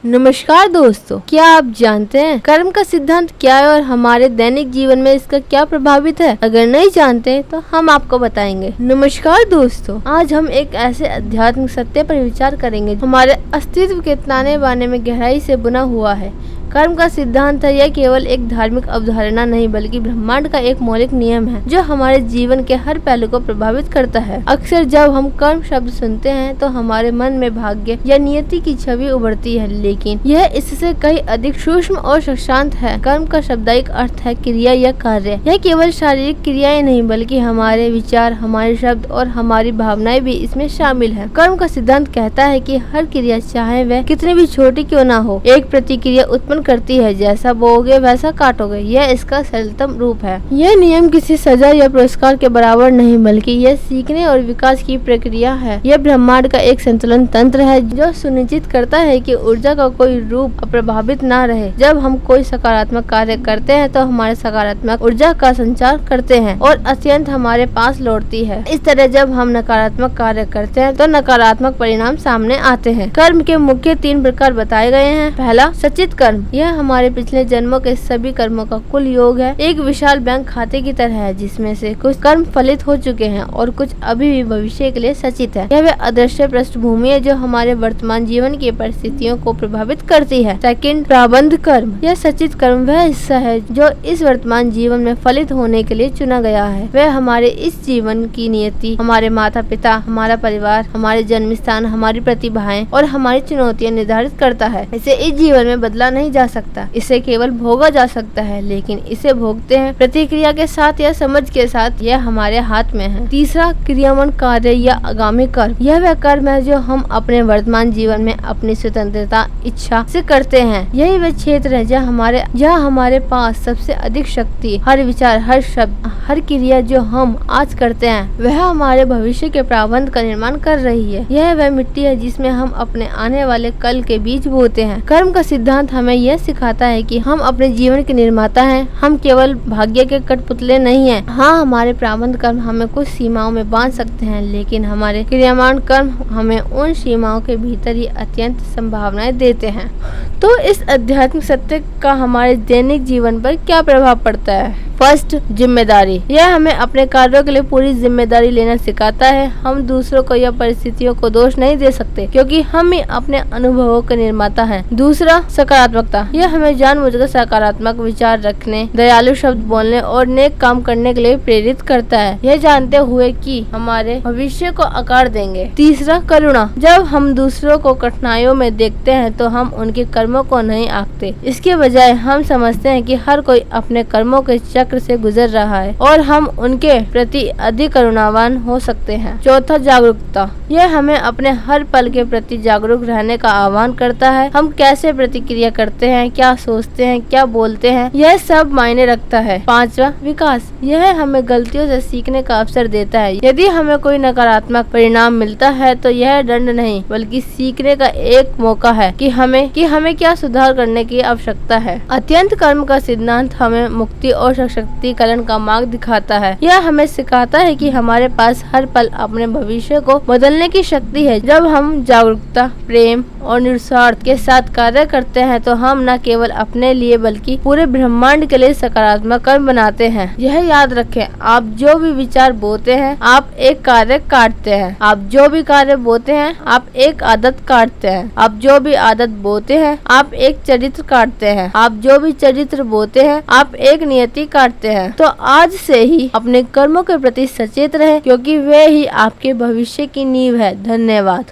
नमस्कार दोस्तों, क्या आप जानते हैं कर्म का सिद्धांत क्या है और हमारे दैनिक जीवन में इसका क्या प्रभावित है? अगर नहीं जानते तो हम आपको बताएंगे। नमस्कार दोस्तों, आज हम एक ऐसे आध्यात्मिक सत्य पर विचार करेंगे हमारे अस्तित्व के ताने बाने में गहराई से बुना हुआ है। कर्म का सिद्धांत है, यह केवल एक धार्मिक अवधारणा नहीं बल्कि ब्रह्मांड का एक मौलिक नियम है जो हमारे जीवन के हर पहलू को प्रभावित करता है। अक्सर जब हम कर्म शब्द सुनते हैं तो हमारे मन में भाग्य या नियति की छवि उभरती है, लेकिन यह इससे कहीं अधिक सूक्ष्म और शांत है। कर्म का शाब्दिक अर्थ है क्रिया या कार्य। यह केवल शारीरिक क्रियाएं नहीं बल्कि हमारे विचार, हमारे शब्द और हमारी भावनाएं भी इसमें शामिल है। कर्म का सिद्धांत कहता है कि हर क्रिया, चाहे वह कितनी भी छोटी क्यों ना हो, एक प्रतिक्रिया उत्पन्न करती है। जैसा बोओगे वैसा काटोगे, यह इसका सरलतम रूप है। यह नियम किसी सजा या पुरस्कार के बराबर नहीं बल्कि यह सीखने और विकास की प्रक्रिया है। यह ब्रह्मांड का एक संतुलन तंत्र है जो सुनिश्चित करता है कि ऊर्जा का कोई रूप अप्रभावित ना रहे। जब हम कोई सकारात्मक कार्य करते हैं तो हमारे सकारात्मक ऊर्जा का संचार करते हैं और अत्यंत हमारे पास लौटती है। इस तरह जब हम नकारात्मक कार्य करते हैं तो नकारात्मक परिणाम सामने आते हैं। कर्म के मुख्य 3 प्रकार बताए गए हैं। पहला, सचित कर्म। यह हमारे पिछले जन्मों के सभी कर्मों का कुल योग है। एक विशाल बैंक खाते की तरह है जिसमें से कुछ कर्म फलित हो चुके हैं और कुछ अभी भी भविष्य के लिए सचित है। यह वह अदृश्य पृष्ठभूमि है जो हमारे वर्तमान जीवन की परिस्थितियों को प्रभावित करती है। सेकंड, प्रारब्ध कर्म। यह सचित कर्म वह हिस्सा है जो इस वर्तमान जीवन में फलित होने के लिए चुना गया है। वह हमारे इस जीवन की नियति, हमारे माता पिता, हमारा परिवार, हमारे जन्म स्थान, हमारी प्रतिभाएं और हमारी चुनौतियां निर्धारित करता है। इसे इस जीवन में बदला नहीं जा सकता, इसे केवल भोगा जा सकता है, लेकिन इसे भोगते हैं प्रतिक्रिया के साथ या समझ के साथ। यह हमारे हाथ में है। तीसरा, क्रियामान कार्य या आगामी कर्म। यह वह कर्म है जो हम अपने वर्तमान जीवन में अपनी स्वतंत्रता इच्छा से करते हैं। यही वह क्षेत्र है जहाँ हमारे पास सबसे अधिक शक्ति, हर विचार, हर शब्द, हर क्रिया जो हम आज करते हैं वह हमारे भविष्य के प्रारंभ का निर्माण कर रही है। यह वह मिट्टी है जिसमें हम अपने आने वाले कल के बीज बोते हैं। कर्म का सिद्धांत हमें यह सिखाता है कि हम अपने जीवन के निर्माता हैं। हम केवल भाग्य के कठपुतले नहीं हैं। हाँ, हमारे प्रारंभ कर्म हमें कुछ सीमाओं में बांध सकते हैं, लेकिन हमारे क्रियामान कर्म हमें उन सीमाओं के भीतर ही अत्यंत संभावनाएं देते हैं। तो इस आध्यात्मिक सत्य का हमारे दैनिक जीवन पर क्या प्रभाव पड़ता है? फर्स्ट, जिम्मेदारी। यह हमें अपने कार्यों के लिए पूरी जिम्मेदारी लेना सिखाता है। हम दूसरों को या परिस्थितियों को दोष नहीं दे सकते क्योंकि हम ही अपने अनुभवों के निर्माता हैं। दूसरा, सकारात्मकता। यह हमें जानबूझकर सकारात्मक विचार रखने, दयालु शब्द बोलने और नेक काम करने के लिए प्रेरित करता है, यह जानते हुए कि हमारे भविष्य को आकार देंगे। तीसरा, करुणा। जब हम दूसरों को कठिनाइयों में देखते हैं तो हम उनके कर्मों को नहीं आंकते। इसके बजाय हम समझते हैं कि हर कोई अपने कर्मों के चक्र से गुजर रहा है और हम उनके प्रति अधिक करुणावान हो सकते हैं। चौथा, जागरूकता। यह हमें अपने हर पल के प्रति जागरूक रहने का आह्वान करता है। हम कैसे प्रतिक्रिया करते हैं, क्या सोचते हैं, क्या बोलते हैं, यह सब मायने रखता है। पांचवा, विकास। यह हमें गलतियों से सीखने का अवसर देता है। यदि हमें कोई नकारात्मक परिणाम मिलता है तो यह दंड नहीं बल्कि सीखने का एक मौका है कि हमें क्या सुधार करने की आवश्यकता है। अत्यंत कर्म का सिद्धांत हमें मुक्ति और सशक्तिकरण का मार्ग दिखाता है। यह हमें सिखाता है कि हमारे पास हर पल अपने भविष्य को बदलने की शक्ति है। जब हम जागरूकता, प्रेम और निस्वार्थ के साथ कार्य करते हैं तो हम न केवल अपने लिए बल्कि पूरे ब्रह्मांड के लिए सकारात्मक कर्म बनाते हैं। यह याद रखें, आप जो भी विचार बोते हैं आप एक कार्य काटते हैं। आप जो भी कार्य बोते हैं आप एक आदत काटते हैं। आप जो भी आदत बोते हैं आप एक चरित्र काटते हैं। आप जो भी चरित्र बोते हैं आप एक नियति काटते हैं। तो आज से ही अपने कर्मों के प्रति सचेत रहें क्योंकि वे ही आपके भविष्य की नींव है। धन्यवाद।